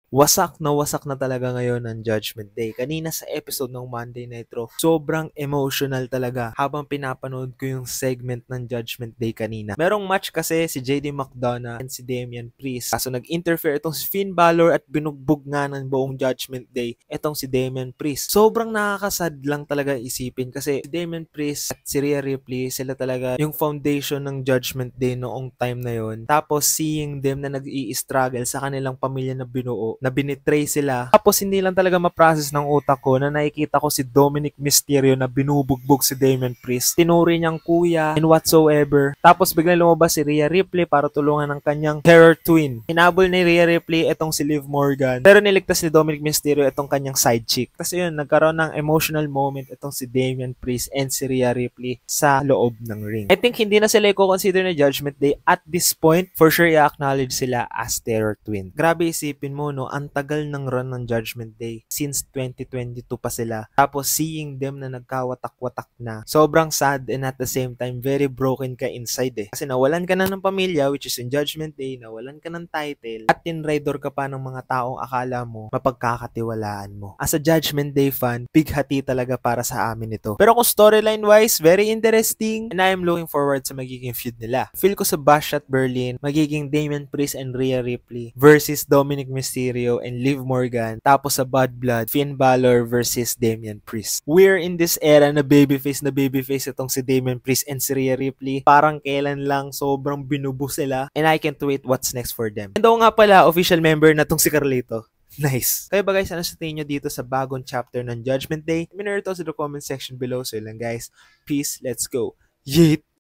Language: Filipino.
Wasak na talaga ngayon ang Judgment Day. Kanina sa episode ng Monday Night Raw, sobrang emotional talaga habang pinapanood ko yung segment ng Judgment Day kanina. Merong match kasi si JD McDonough and si Damian Priest. Kaso nag-interfere itong si Finn Balor at binugbog nga ng buong Judgment Day itong si Damian Priest. Sobrang nakakasad lang talaga isipin kasi si Damian Priest at si Rhea Ripley, sila talaga yung foundation ng Judgment Day noong time na yon. Tapos seeing them na nag-i-struggle sa kanilang pamilya na binuo, na binitray sila. Tapos hindi lang talaga ma-process ng utak ko na nakikita ko si Dominic Mysterio na binubugbog si Damian Priest. Tinuri niyang kuya and whatsoever. Tapos biglang lumabas si Rhea Ripley para tulungan ng kanyang terror twin. Hinabol ni Rhea Ripley itong si Liv Morgan. Pero niligtas ni Dominic Mysterio itong kanyang side chick. Kasi yun, nagkaroon ng emotional moment itong si Damian Priest and si Rhea Ripley sa loob ng ring. I think hindi na sila i-consider na Judgment Day at this point. For sure, i-acknowledge sila as terror twin. Grabe isipin mo, no? Ang tagal ng run ng Judgment Day. Since 2022 pa sila. Tapos seeing them na nagkawatak-watak na. Sobrang sad and at the same time, very broken ka inside eh. Kasi nawalan ka na ng pamilya, which is in Judgment Day, nawalan ka ng title, at tinraidor ka pa ng mga taong akala mo mapagkakatiwalaan mo. As a Judgment Day fan, big hati talaga para sa amin ito. Pero kung storyline-wise, very interesting and I am looking forward sa magiging feud nila. Feel ko sa Bash at Berlin, magiging Damian Priest and Rhea Ripley versus Dominic Mysterio and Liv Morgan. Tapos sa Bad Blood, Finn Balor versus Damian Priest. We're in this era na babyface itong si Damian Priest and si Rhea Ripley. Parang kailan lang sobrang binubo sila and I can't wait what's next for them. And nga pala, official member na tong si Carlito. Nice. Kaya ba guys, ano sa tingin nyo dito sa bagong chapter ng Judgment Day? Minor to sa the comment section below. So yun lang guys. Peace. Let's go. Yeet!